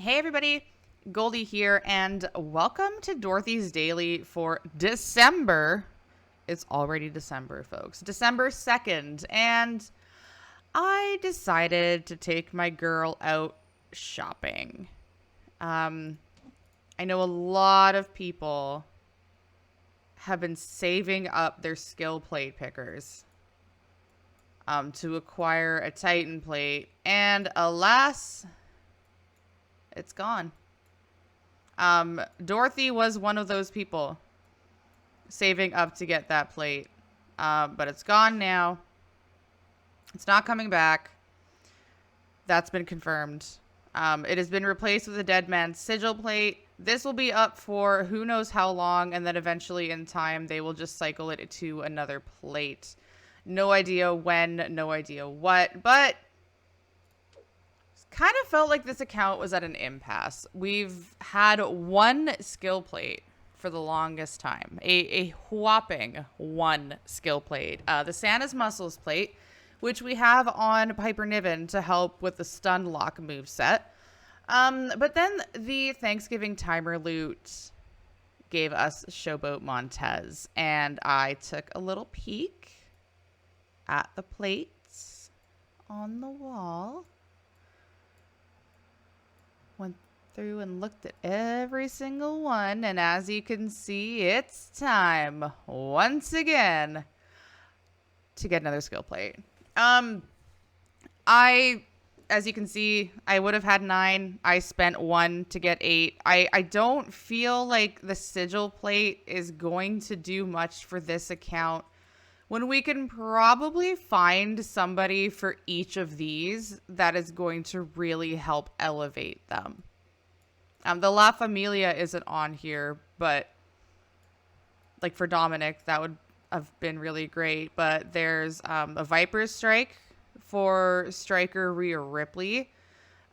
Hey everybody, Goldie here, and welcome to Dorothy's Daily for December. It's already December, folks. December 2nd, and I decided to take my girl out shopping. I know a lot of people have been saving up their skill plate pickers to acquire a Titan plate, and alas, it's gone. Dorothy was one of those people saving up to get that plate, but it's gone now. It's not coming back. That's been confirmed. It has been replaced with a Dead Man's Sigil plate. This will be up for who knows how long, and then eventually in time they will just cycle it to another plate. No idea when, no idea what, but kind of felt like this account was at an impasse. We've had one skill plate for the longest time, a whopping one skill plate, the Santa's Muscles plate, which we have on Piper Niven to help with the stun lock moveset. But then the Thanksgiving timer loot gave us Showboat Montez, and I took a little peek at the plates on the wall. Went through and looked at every single one, and as you can see, it's time once again to get another skill plate. As you can see, I would have had 9. I spent 1 to get 8. I don't feel like the sigil plate is going to do much for this account when we can probably find somebody for each of these that is going to really help elevate them. The La Familia isn't on here, but like for Dominic, that would have been really great. But there's a Viper's Strike for Striker Rhea Ripley.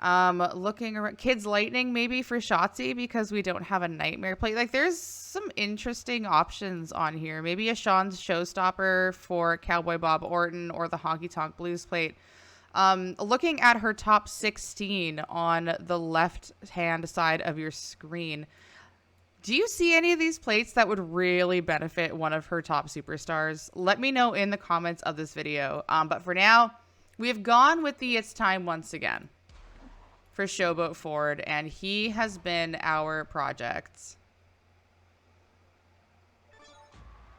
Looking around, Kids Lightning maybe for Shotzi because we don't have a Nightmare plate. Like there's some interesting options on here. Maybe a Sean's Showstopper for Cowboy Bob Orton or the Honky Tonk Blues plate. Looking at her top 16 on the left hand side of your screen, do you see any of these plates that would really benefit one of her top superstars? Let me know in the comments of this video. But for now, we have gone with the It's Time once again for Showboat Ford, and he has been our project.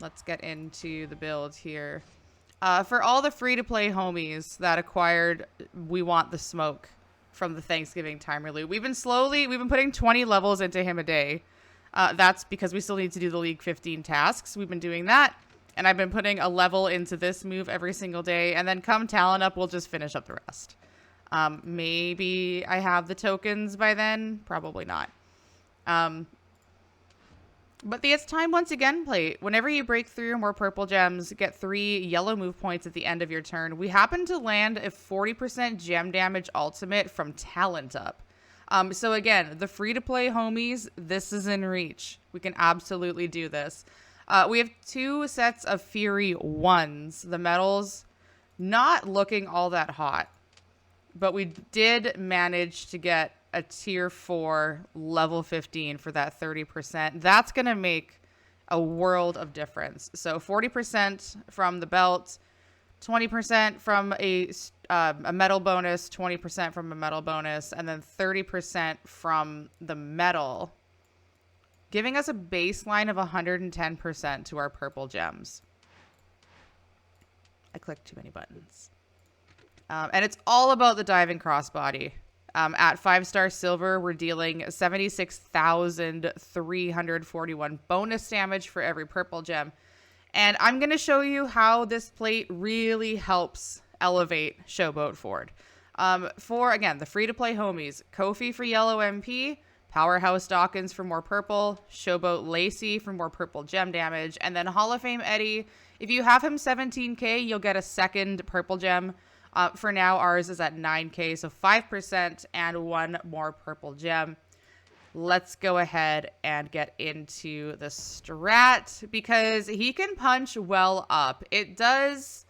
Let's get into the build here. For all the free-to-play homies that acquired We Want the Smoke from the Thanksgiving timer loot, we've been putting 20 levels into him a day. That's because we still need to do the League 15 tasks. We've been doing that, and I've been putting a level into this move every single day, and then come talent up, we'll just finish up the rest. Maybe I have the tokens by then. Probably not. But the It's Time Once Again plate. Whenever you break 3 or more purple gems, get 3 yellow move points at the end of your turn. We happen to land a 40% gem damage ultimate from talent up. So again, the free-to-play homies, this is in reach. We can absolutely do this. We have 2 sets of Fury 1s. The medals not looking all that hot. But we did manage to get a tier 4 level 15 for that 30%. That's going to make a world of difference. So 40% from the belt, 20% from a medal bonus, 20% from a medal bonus, and then 30% from the medal, giving us a baseline of 110% to our purple gems. I clicked too many buttons. And it's all about the diving crossbody. At 5-star silver, we're dealing 76,341 bonus damage for every purple gem. And I'm going to show you how this plate really helps elevate Showboat Ford. For, again, the free-to-play homies, Kofi for yellow MP, Powerhouse Dawkins for more purple, Showboat Lacey for more purple gem damage, and then Hall of Fame Eddie. If you have him 17k, you'll get a second purple gem. For now, ours is at 9k, so 5% and 1 more purple gem. Let's go ahead and get into the strat because he can punch well up. It does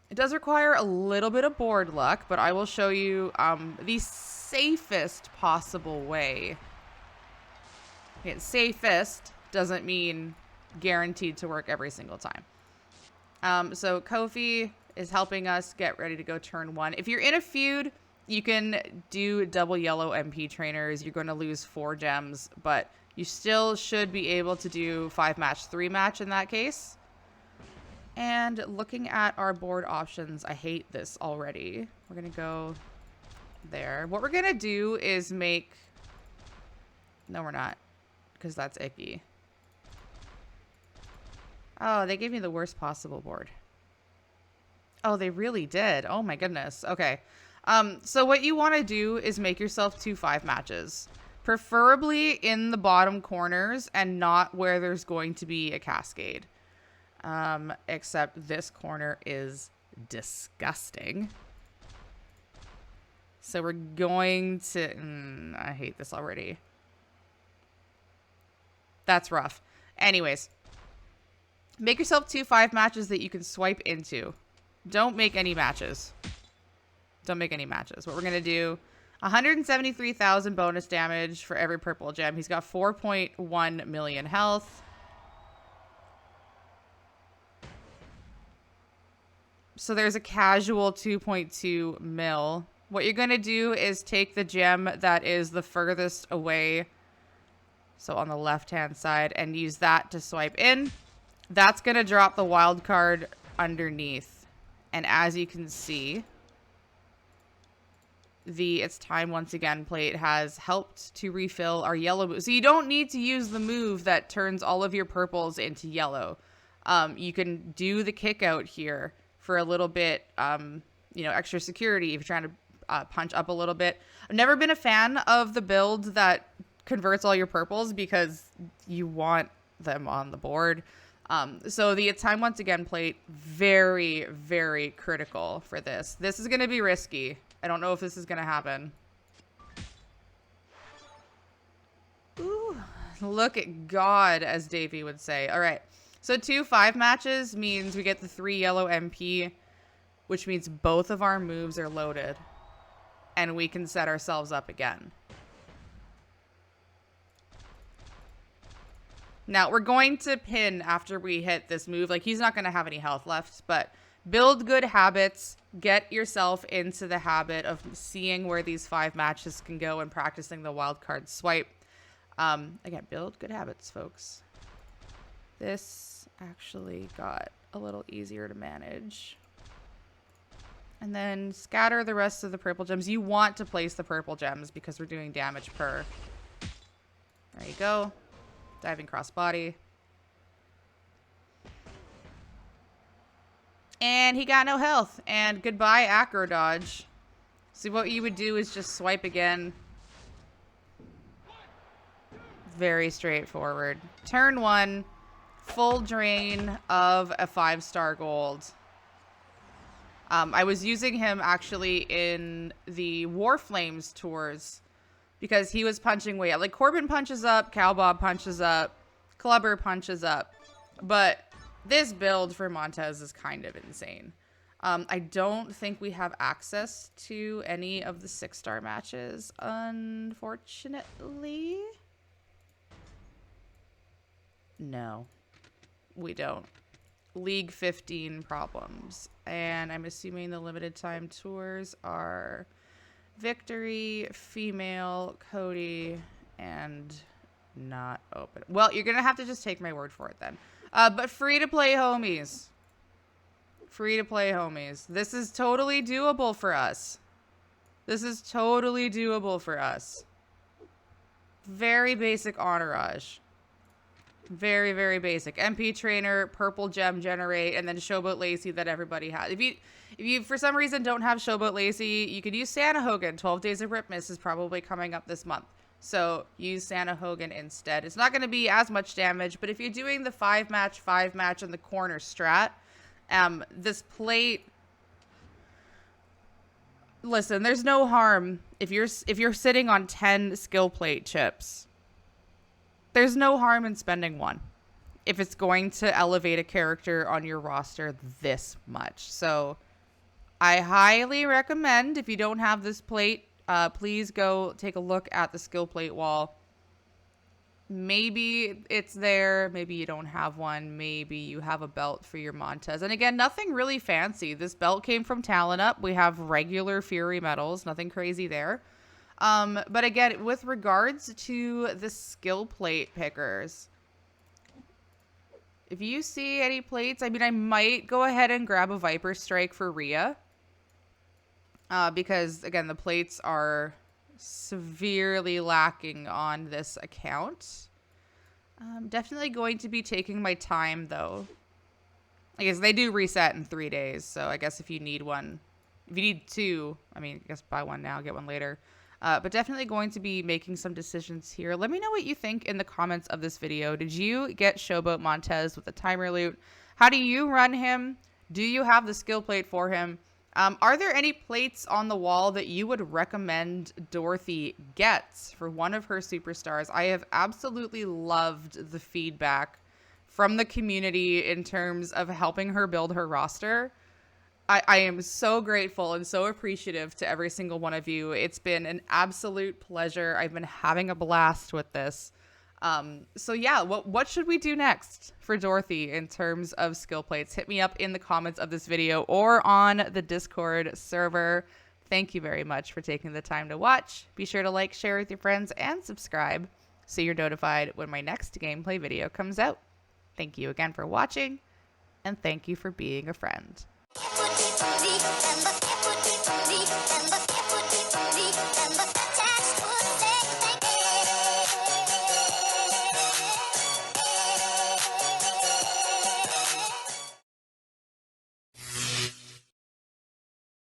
It does require a little bit of board luck, but I will show you the safest possible way. Okay, safest doesn't mean guaranteed to work every single time. So Kofi is helping us get ready to go turn 1. If you're in a feud, you can do double yellow MP trainers. You're going to lose 4 gems, but you still should be able to do 5-match, 3-match in that case. And looking at our board options, I hate this already. We're going to go there. What we're going to do is make... No, we're not, because that's icky. Oh, they gave me the worst possible board. Oh, they really did. Oh my goodness. Okay. So what you want to do is make yourself 2 5-matches. Preferably in the bottom corners and not where there's going to be a cascade. Except this corner is disgusting. So we're going to... I hate this already. That's rough. Anyways. Make yourself 2 5-matches that you can swipe into. Don't make any matches. Don't make any matches. What we're going to do... 173,000 bonus damage for every purple gem. He's got 4.1 million health. So there's a casual 2.2 mil. What you're going to do is take the gem that is the furthest away, so on the left-hand side, and use that to swipe in. That's going to drop the wild card underneath. And as you can see, the It's Time Once Again plate has helped to refill our yellow move. So you don't need to use the move that turns all of your purples into yellow. You can do the kick out here for a little bit, extra security if you're trying to punch up a little bit. I've never been a fan of the build that converts all your purples because you want them on the board. So the It's Time Once Again plate, very, very critical for this. This is going to be risky. I don't know if this is going to happen. Ooh, look at God, as Davey would say. All right. So 2 5-matches means we get the 3 yellow MP, which means both of our moves are loaded. And we can set ourselves up again. Now, we're going to pin after we hit this move. Like, he's not going to have any health left, but build good habits. Get yourself into the habit of seeing where these 5 matches can go and practicing the wild card swipe. Again, build good habits, folks. This actually got a little easier to manage. And then scatter the rest of the purple gems. You want to place the purple gems because we're doing damage per. There you go. Diving crossbody. And he got no health. And goodbye, acro dodge. So what you would do is just swipe again. Very straightforward. Turn 1. Full drain of a 5-star gold. I was using him actually in the Warflames tours because he was punching way up. Like, Corbin punches up, Cowbob punches up, Clubber punches up. But this build for Montez is kind of insane. I don't think we have access to any of the 6-star matches, unfortunately. No, we don't. League 15 problems. And I'm assuming the limited time tours are Victory, Female, Cody, and not open. Well, you're going to have to just take my word for it then. But free to play homies. Free to play homies. This is totally doable for us. This is totally doable for us. Very basic entourage. Very, very basic. MP trainer, purple gem generate, and then Showboat Lacey that everybody has. If you for some reason don't have Showboat Lacey, you could use Santa Hogan. 12 Days of Ripmas is probably coming up this month. So use Santa Hogan instead. It's not going to be as much damage, but if you're doing the 5-match in the corner strat, this plate, listen, there's no harm if you're sitting on 10 skill plate chips. There's no harm in spending 1 if it's going to elevate a character on your roster this much. So I highly recommend, if you don't have this plate, please go take a look at the skill plate wall. Maybe it's there, maybe you don't have one, maybe you have a belt for your Montez. And again, nothing really fancy. This belt came from Talent Up. We have regular Fury medals, nothing crazy there. But again, with regards to the skill plate pickers, if you see any plates, I mean, I might go ahead and grab a Viper Strike for Rhea. Because, again, the plates are severely lacking on this account. I'm definitely going to be taking my time, though. I guess they do reset in 3 days, so I guess if you need one, if you need two, I mean, I guess buy one now, get one later. But definitely going to be making some decisions here. Let me know what you think in the comments of this video. Did you get Showboat Montez with the timer loot? How do you run him? Do you have the skill plate for him? Are there any plates on the wall that you would recommend Dorothy gets for one of her superstars? I have absolutely loved the feedback from the community in terms of helping her build her roster. I am so grateful and so appreciative to every single one of you. It's been an absolute pleasure. I've been having a blast with this. So yeah, what should we do next for Dorothy in terms of skill plates? Hit me up in the comments of this video or on the Discord server. Thank you very much for taking the time to watch. Be sure to like, share with your friends, and subscribe so you're notified when my next gameplay video comes out. Thank you again for watching, and thank you for being a friend.